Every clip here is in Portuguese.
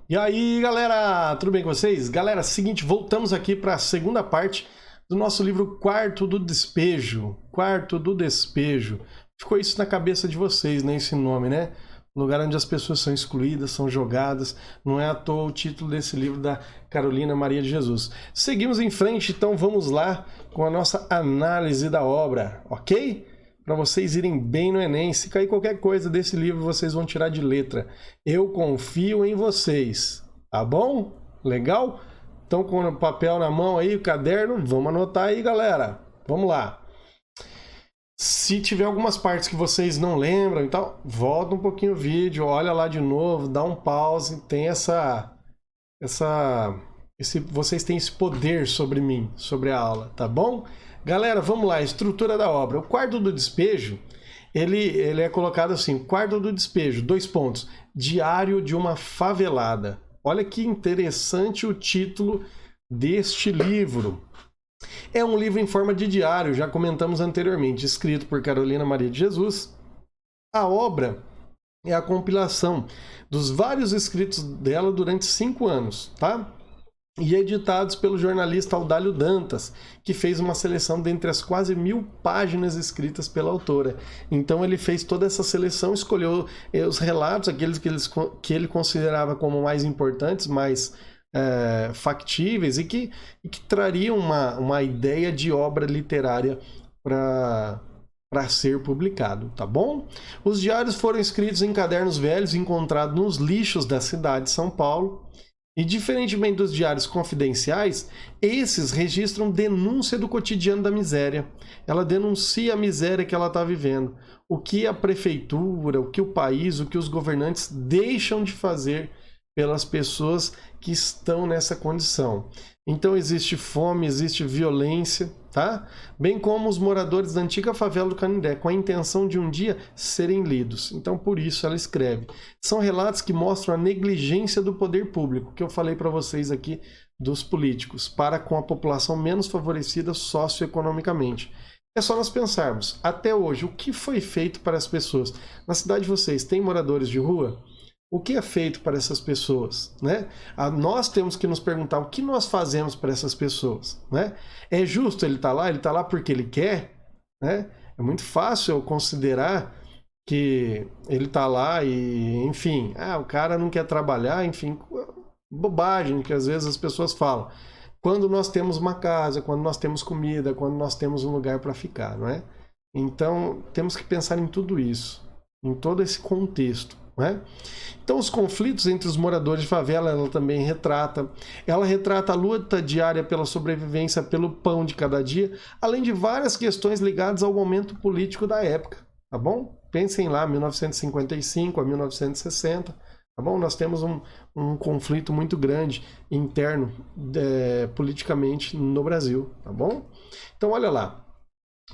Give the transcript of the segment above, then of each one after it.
E aí, galera, tudo bem com vocês? Galera, seguinte, voltamos aqui para a segunda parte do nosso livro Quarto do Despejo. Quarto do Despejo. Ficou isso na cabeça de vocês, né? Esse nome, né? Lugar onde as pessoas são excluídas, são jogadas. Não é à toa o título desse livro da Carolina Maria de Jesus. Seguimos em frente, então vamos lá com a nossa análise da obra, ok? Para vocês irem bem no Enem. Se cair qualquer coisa desse livro, vocês vão tirar de letra. Eu confio em vocês, tá bom? Legal? Então, com o papel na mão aí, o caderno, vamos anotar aí, galera. Vamos lá. Se tiver algumas partes que vocês não lembram e tal, volta um pouquinho o vídeo, olha lá de novo, dá um pause. Tem vocês têm esse poder sobre mim, sobre a aula, tá bom? Galera, vamos lá, estrutura da obra. O quarto do despejo, ele é colocado assim, quarto do despejo, 2 pontos, diário de uma favelada. Olha que interessante o título deste livro. É um livro em forma de diário, já comentamos anteriormente, escrito por Carolina Maria de Jesus. A obra é a compilação dos vários escritos dela durante 5 anos, tá? E editados pelo jornalista Audálio Dantas, que fez uma seleção dentre as quase 1000 páginas escritas pela autora. Então ele fez toda essa seleção, escolheu os relatos, aqueles que ele considerava como mais importantes, mais factíveis e que trariam uma ideia de obra literária para ser publicado, tá bom? Os diários foram escritos em cadernos velhos encontrados nos lixos da cidade de São Paulo. E, diferentemente dos diários confidenciais, esses registram denúncia do cotidiano da miséria. Ela denuncia a miséria que ela está vivendo. O que a prefeitura, o que o país, o que os governantes deixam de fazer pelas pessoas que estão nessa condição. Então existe fome, existe violência, tá? Bem como os moradores da antiga favela do Canindé, com a intenção de um dia serem lidos. Então por isso ela escreve. São relatos que mostram a negligência do poder público, que eu falei para vocês aqui, dos políticos, para com a população menos favorecida socioeconomicamente. É só nós pensarmos, até hoje, o que foi feito para as pessoas? Na cidade de vocês, tem moradores de rua? O que é feito para essas pessoas, né? Nós temos que nos perguntar o que nós fazemos para essas pessoas, né? É justo ele estar lá? Ele está lá porque ele quer, né? É muito fácil eu considerar que ele está lá e, enfim, o cara não quer trabalhar, enfim, bobagem que às vezes as pessoas falam. Quando nós temos uma casa, quando nós temos comida, quando nós temos um lugar para ficar, não é? Então, temos que pensar em tudo isso, em todo esse contexto. Né? Então os conflitos entre os moradores de favela ela também retrata. Ela retrata a luta diária pela sobrevivência, pelo pão de cada dia, além de várias questões ligadas ao momento político da época, tá bom? Pensem lá, 1955 a 1960, tá bom? Nós temos um conflito muito grande interno politicamente no Brasil, tá bom? Então olha lá,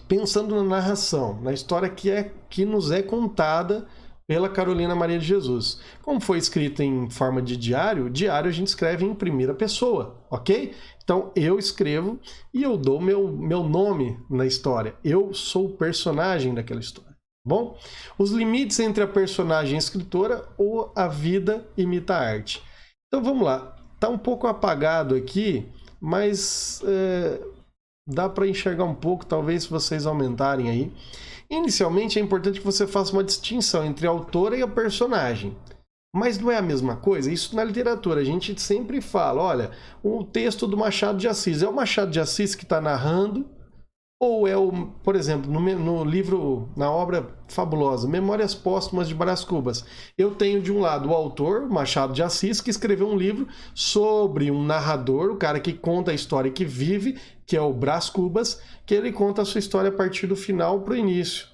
pensando na narração, na história que nos é contada pela Carolina Maria de Jesus. Como foi escrito em forma de diário, diário a gente escreve em primeira pessoa, ok? Então eu escrevo e eu dou meu nome na história. Eu sou o personagem daquela história, bom? Os limites entre a personagem e a escritora ou a vida imita a arte. Então vamos lá. Tá um pouco apagado aqui, mas dá para enxergar um pouco, talvez se vocês aumentarem aí. Inicialmente é importante que você faça uma distinção entre a autora e a personagem. Mas não é a mesma coisa? Isso na literatura a gente sempre fala, olha, o texto do Machado de Assis, é o Machado de Assis que está narrando? Ou é por exemplo, no livro, na obra fabulosa, Memórias Póstumas de Brás Cubas, eu tenho de um lado o autor, Machado de Assis, que escreveu um livro sobre um narrador, o cara que conta a história que vive, que é o Brás Cubas, que ele conta a sua história a partir do final para o início,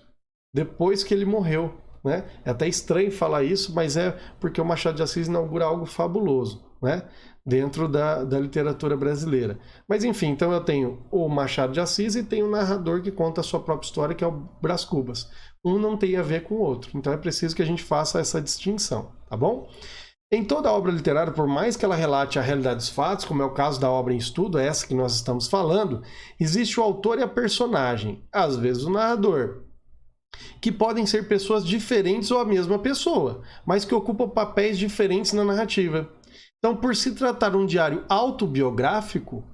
depois que ele morreu, né? É até estranho falar isso, mas é porque o Machado de Assis inaugura algo fabuloso, né? Dentro da literatura brasileira. Mas enfim, então eu tenho o Machado de Assis e tenho o narrador que conta a sua própria história, que é o Brás Cubas. Um não tem a ver com o outro, então é preciso que a gente faça essa distinção, tá bom? Em toda obra literária, por mais que ela relate a realidade dos fatos, como é o caso da obra em estudo, essa que nós estamos falando, existe o autor e a personagem, às vezes o narrador, que podem ser pessoas diferentes ou a mesma pessoa, mas que ocupam papéis diferentes na narrativa. Então, por se tratar de um diário autobiográfico,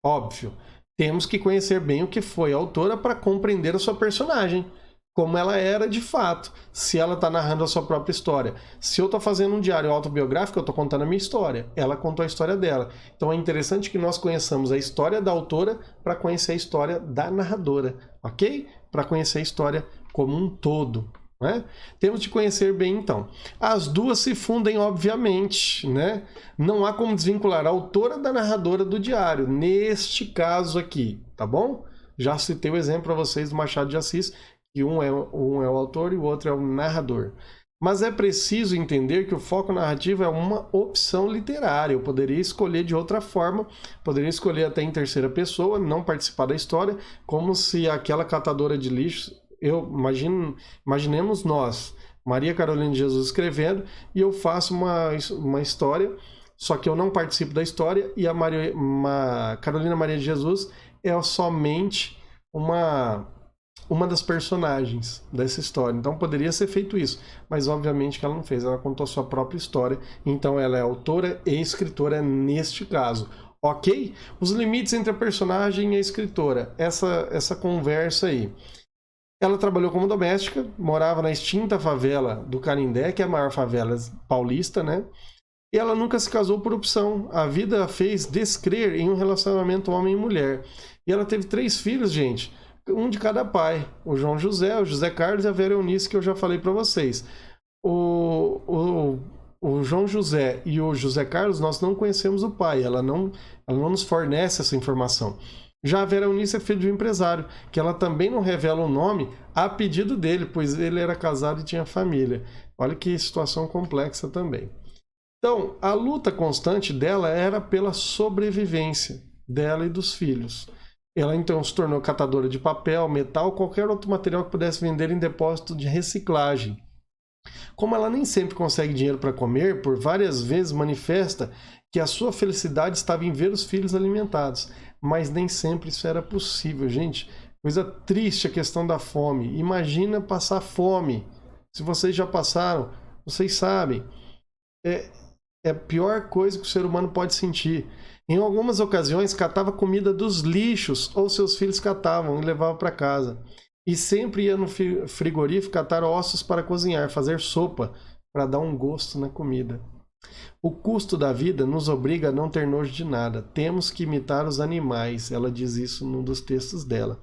óbvio, temos que conhecer bem o que foi a autora para compreender a sua personagem, como ela era de fato, se ela está narrando a sua própria história. Se eu estou fazendo um diário autobiográfico, eu estou contando a minha história. Ela contou a história dela. Então é interessante que nós conheçamos a história da autora para conhecer a história da narradora, ok? Para conhecer a história como um todo. Né? Temos de conhecer bem, então. As duas se fundem, obviamente, né? Não há como desvincular a autora da narradora do diário, neste caso aqui, tá bom? Já citei o exemplo para vocês do Machado de Assis, que um é o autor e o outro é o narrador. Mas é preciso entender que o foco narrativo é uma opção literária. Eu poderia escolher de outra forma, poderia escolher até em terceira pessoa, não participar da história, como se aquela catadora de lixo... Imaginemos nós, Maria Carolina de Jesus escrevendo, e eu faço uma história, só que eu não participo da história, e a Carolina Maria de Jesus é somente uma das personagens dessa história. Então poderia ser feito isso, mas obviamente que ela não fez, ela contou a sua própria história, então ela é autora e escritora neste caso. Ok? Os limites entre a personagem e a escritora, essa conversa aí. Ela trabalhou como doméstica, morava na extinta favela do Canindé, que é a maior favela paulista, né? E ela nunca se casou por opção. A vida a fez descrer em um relacionamento homem e mulher. E ela teve 3 filhos, gente, um de cada pai. O João José, o José Carlos e a Vera Eunice, que eu já falei para vocês. O João José e o José Carlos, nós não conhecemos o pai. Ela não nos fornece essa informação. Já a Vera Eunice é filha de um empresário, que ela também não revela o nome a pedido dele, pois ele era casado e tinha família. Olha que situação complexa também. Então, a luta constante dela era pela sobrevivência dela e dos filhos. Ela então se tornou catadora de papel, metal, qualquer outro material que pudesse vender em depósito de reciclagem. Como ela nem sempre consegue dinheiro para comer, por várias vezes manifesta que a sua felicidade estava em ver os filhos alimentados. Mas nem sempre isso era possível, gente. Coisa triste a questão da fome. Imagina passar fome. Se vocês já passaram, vocês sabem. É a pior coisa que o ser humano pode sentir. Em algumas ocasiões, catava comida dos lixos, ou seus filhos catavam e levavam para casa. E sempre ia no frigorífico catar ossos para cozinhar, fazer sopa, para dar um gosto na comida. O custo da vida nos obriga a não ter nojo de nada. Temos que imitar os animais. Ela diz isso num dos textos dela.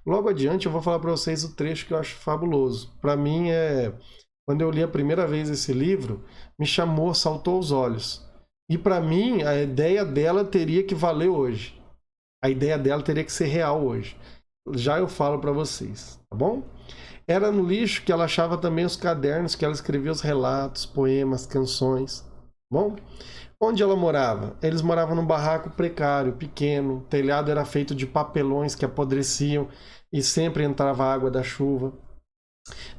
Logo adiante eu vou falar para vocês o trecho que eu acho fabuloso. Para mim, quando eu li a primeira vez esse livro, me chamou, saltou aos olhos. E para mim, a ideia dela teria que valer hoje. A ideia dela teria que ser real hoje. Já eu falo para vocês, tá bom? Era no lixo que ela achava também os cadernos que ela escrevia os relatos, poemas, canções. Bom, onde ela morava? Eles moravam num barraco precário, pequeno, o telhado era feito de papelões que apodreciam e sempre entrava água da chuva.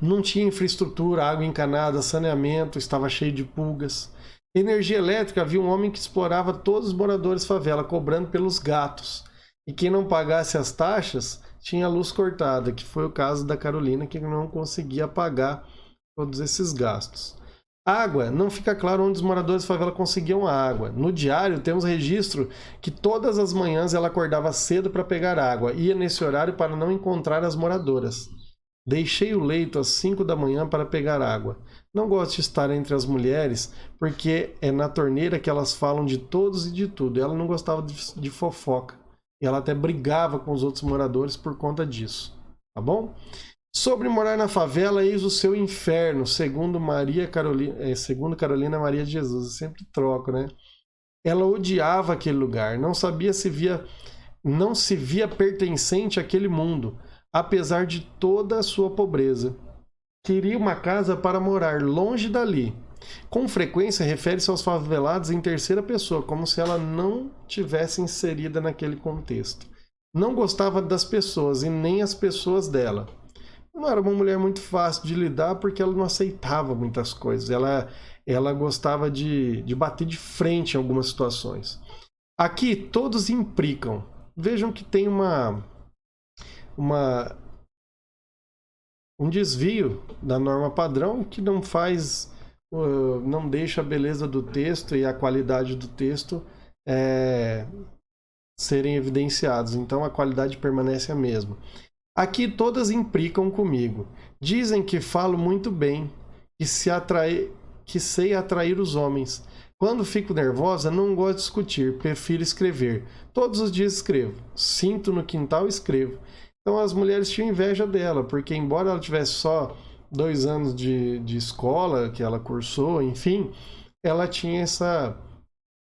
Não tinha infraestrutura, água encanada, saneamento, estava cheio de pulgas. Energia elétrica, havia um homem que explorava todos os moradores de favela, cobrando pelos gatos. E quem não pagasse as taxas tinha a luz cortada, que foi o caso da Carolina, que não conseguia pagar todos esses gastos. Água, não fica claro onde os moradores de favela conseguiam a água. No diário temos registro que todas as manhãs ela acordava cedo para pegar água. Ia nesse horário para não encontrar as moradoras. Deixei o leito às 5 da manhã para pegar água. Não gosto de estar entre as mulheres, porque é na torneira que elas falam de todos e de tudo. Ela não gostava de fofoca. E ela até brigava com os outros moradores por conta disso. Tá bom? Sobre morar na favela, eis o seu inferno, segundo Carolina Maria de Jesus. Eu sempre troco, né? Ela odiava aquele lugar, não se via pertencente àquele mundo, apesar de toda a sua pobreza. Queria uma casa para morar longe dali. Com frequência, refere-se aos favelados em terceira pessoa, como se ela não tivesse inserida naquele contexto. Não gostava das pessoas e nem as pessoas dela. Não era uma mulher muito fácil de lidar porque ela não aceitava muitas coisas. Ela gostava de bater de frente em algumas situações. Aqui todos implicam. Vejam que tem um desvio da norma padrão que não faz não deixa a beleza do texto e a qualidade do texto serem evidenciados. Então a qualidade permanece a mesma. Aqui todas implicam comigo. Dizem que falo muito bem, que sei atrair os homens. Quando fico nervosa, não gosto de discutir, prefiro escrever. Todos os dias escrevo. Sinto no quintal, escrevo. Então as mulheres tinham inveja dela, porque embora ela tivesse só 2 anos de escola, que ela cursou, enfim, ela tinha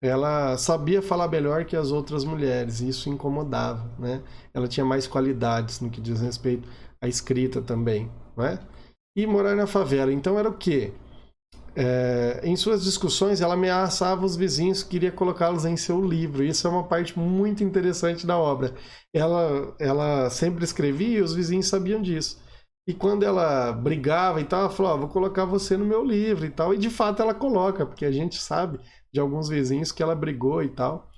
ela sabia falar melhor que as outras mulheres, e isso incomodava, né? Ela tinha mais qualidades no que diz respeito à escrita também, né? E morar na favela, então era o quê? Em suas discussões, ela ameaçava os vizinhos, queria colocá-los em seu livro. Isso é uma parte muito interessante da obra. Ela sempre escrevia e os vizinhos sabiam disso. E quando ela brigava e tal, ela falou, vou colocar você no meu livro e tal. E de fato ela coloca, porque a gente sabe de alguns vizinhos que ela brigou e tal.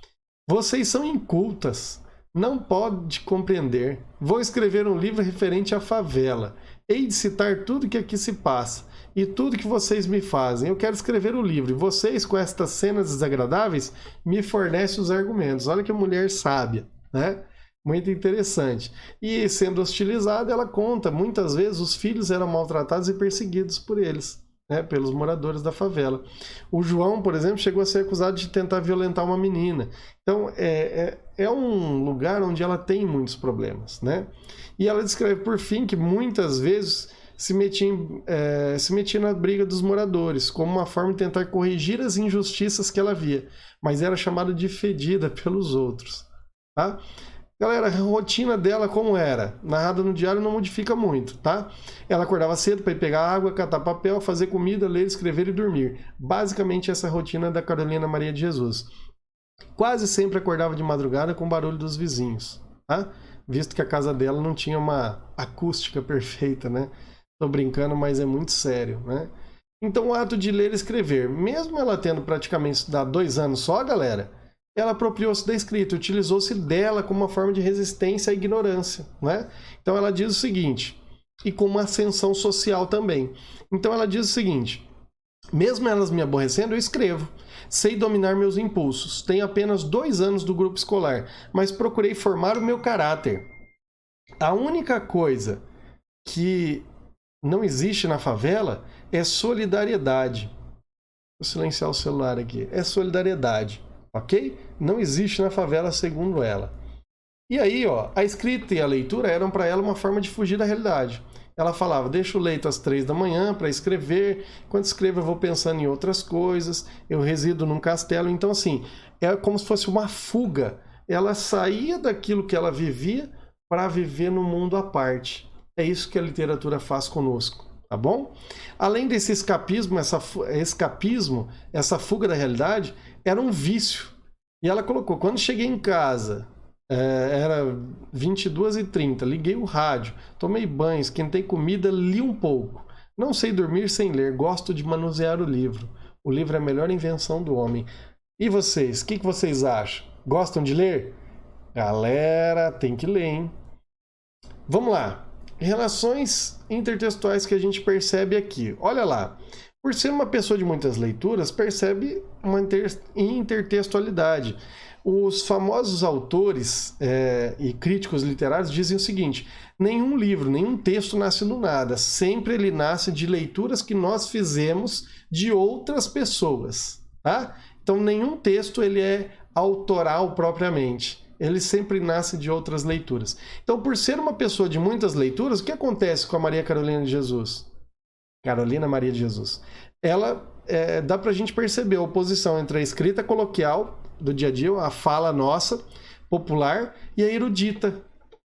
Vocês são incultas, não pode compreender. Vou escrever um livro referente à favela. Hei de citar tudo que aqui se passa e tudo que vocês me fazem. Eu quero escrever o livro e vocês, com estas cenas desagradáveis, me fornecem os argumentos. Olha que mulher sábia, né? Muito interessante. E sendo hostilizada, ela conta, muitas vezes os filhos eram maltratados e perseguidos por eles, né, pelos moradores da favela. O João, por exemplo, chegou a ser acusado de tentar violentar uma menina. Então, é um lugar onde ela tem muitos problemas, né? E ela descreve, por fim, que muitas vezes se metia na briga dos moradores, como uma forma de tentar corrigir as injustiças que ela via, mas era chamada de fedida pelos outros, tá? Galera, a rotina dela como era? Narrada no diário não modifica muito, tá? Ela acordava cedo para ir pegar água, catar papel, fazer comida, ler, escrever e dormir. Basicamente essa é a rotina da Carolina Maria de Jesus. Quase sempre acordava de madrugada com o barulho dos vizinhos, tá? Visto que a casa dela não tinha uma acústica perfeita, né? Tô brincando, mas é muito sério, né? Então o ato de ler e escrever, mesmo ela tendo praticamente estudado 2 anos só, galera, ela apropriou-se da escrita, utilizou-se dela como uma forma de resistência à ignorância, né? Então ela diz o seguinte, e com uma ascensão social também. Então ela diz o seguinte, mesmo elas me aborrecendo, eu escrevo. Sei dominar meus impulsos. Tenho apenas 2 anos do grupo escolar, mas procurei formar o meu caráter. A única coisa que não existe na favela é solidariedade. Vou silenciar o celular aqui. É solidariedade. Ok? Não existe na favela, segundo ela. E aí, ó, a escrita e a leitura eram para ela uma forma de fugir da realidade. Ela falava, deixo o leito às 3 da manhã para escrever, quando escrevo eu vou pensando em outras coisas, eu resido num castelo. Então, assim, é como se fosse uma fuga. Ela saía daquilo que ela vivia para viver no mundo à parte. É isso que a literatura faz conosco, tá bom? Além desse escapismo, essa fuga da realidade, era um vício. E ela colocou, quando cheguei em casa, era 22h30, liguei o rádio, tomei banho, esquentei comida, li um pouco. Não sei dormir sem ler, gosto de manusear o livro. O livro é a melhor invenção do homem. E vocês, o que vocês acham? Gostam de ler? Galera, tem que ler, hein? Vamos lá. Relações intertextuais que a gente percebe aqui. Olha lá. Por ser uma pessoa de muitas leituras, percebe uma intertextualidade. Os famosos autores e críticos literários dizem o seguinte, nenhum livro, nenhum texto nasce do nada, sempre ele nasce de leituras que nós fizemos de outras pessoas, tá? Então nenhum texto ele é autoral propriamente, ele sempre nasce de outras leituras. Então por ser uma pessoa de muitas leituras, o que acontece com a Maria Carolina de Jesus? Carolina Maria de Jesus. Ela, dá pra gente perceber a oposição entre a escrita coloquial do dia a dia, a fala nossa, popular, e a erudita,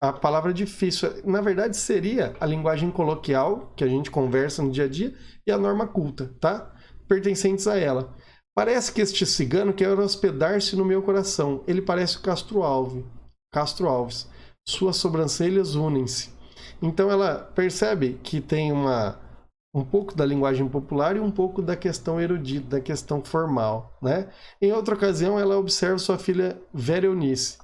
a palavra difícil. Na verdade, seria a linguagem coloquial, que a gente conversa no dia a dia, e a norma culta, tá? Pertencentes a ela. Parece que este cigano quer hospedar-se no meu coração. Ele parece o Castro Alves. Suas sobrancelhas unem-se. Então ela percebe que tem um pouco da linguagem popular e um pouco da questão erudita, da questão formal, né? Em outra ocasião, ela observa sua filha Vera Eunice.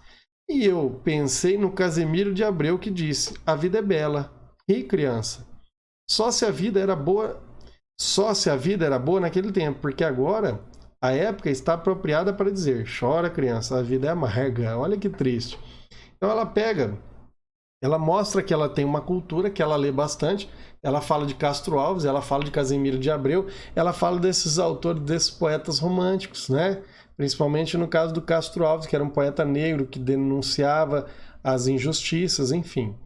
E eu pensei no Casemiro de Abreu que disse, a vida é bela. E criança, só se a vida era boa, Só se a vida era boa naquele tempo, porque agora a época está apropriada para dizer: chora, criança, a vida é amarga. Olha que triste. Então ela mostra que ela tem uma cultura, que ela lê bastante. Ela fala de Castro Alves, ela fala de Casimiro de Abreu, ela fala desses autores, desses poetas românticos, né? Principalmente no caso do Castro Alves, que era um poeta negro que denunciava as injustiças, enfim.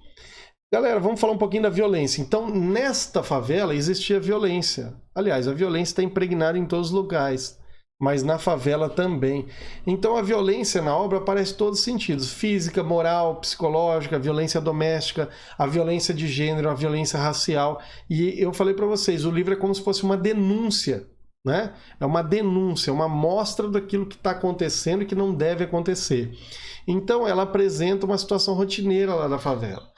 Galera, vamos falar um pouquinho da violência. Então, nesta favela existia violência. Aliás, a violência está impregnada em todos os lugares, mas na favela também. Então, a violência na obra aparece em todos os sentidos: física, moral, psicológica, violência doméstica, a violência de gênero, a violência racial. E eu falei para vocês, o livro é como se fosse uma denúncia, né? É uma denúncia, uma mostra daquilo que está acontecendo e que não deve acontecer. Então, ela apresenta uma situação rotineira lá da favela.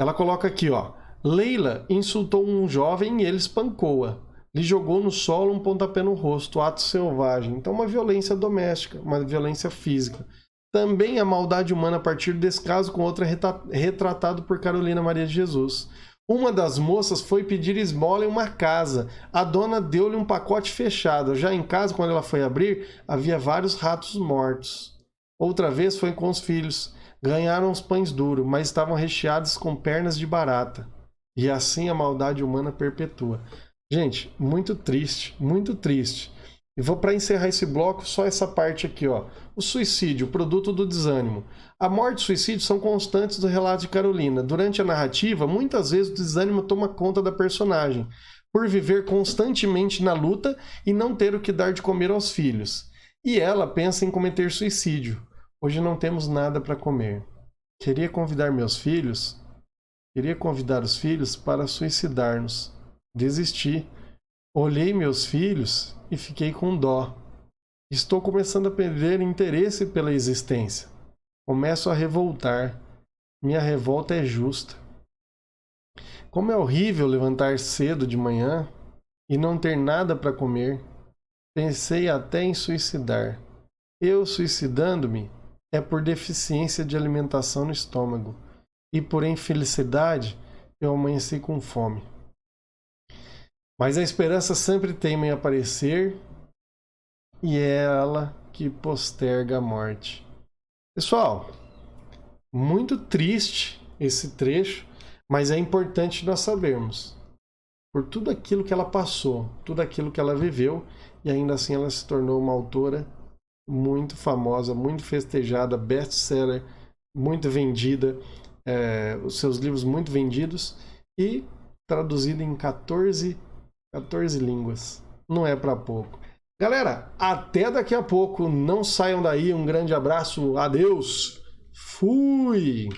Ela coloca aqui, ó: Leila insultou um jovem e ele espancou-a. Lhe jogou no solo um pontapé no rosto, ato selvagem. Então, uma violência doméstica, uma violência física. Também a maldade humana a partir desse caso, com outra retratado por Carolina Maria de Jesus. Uma das moças foi pedir esmola em uma casa. A dona deu-lhe um pacote fechado. Já em casa, quando ela foi abrir, havia vários ratos mortos. Outra vez foi com os filhos. Ganharam os pães duros, mas estavam recheados com pernas de barata. E assim a maldade humana perpetua. Gente, muito triste, muito triste. E vou para encerrar esse bloco, só essa parte aqui, ó. O suicídio, produto do desânimo. A morte e o suicídio são constantes do relato de Carolina. Durante a narrativa, muitas vezes o desânimo toma conta da personagem, por viver constantemente na luta e não ter o que dar de comer aos filhos. E ela pensa em cometer suicídio. Hoje não temos nada para comer. Queria convidar os filhos para suicidar-nos. Desisti. Olhei meus filhos e fiquei com dó. Estou começando a perder interesse pela existência. Começo a revoltar. Minha revolta é justa. Como é horrível levantar cedo de manhã e não ter nada para comer. Pensei até em suicidar. Eu, suicidando-me, é por deficiência de alimentação no estômago. E por infelicidade, eu amanheci com fome. Mas a esperança sempre teima em aparecer, e é ela que posterga a morte. Pessoal, muito triste esse trecho, mas é importante nós sabermos. Por tudo aquilo que ela passou, tudo aquilo que ela viveu, e ainda assim ela se tornou uma autora muito famosa, muito festejada, best-seller, muito vendida, os seus livros muito vendidos e traduzido em 14 línguas. Não é para pouco. Galera, até daqui a pouco. Não saiam daí. Um grande abraço. Adeus. Fui!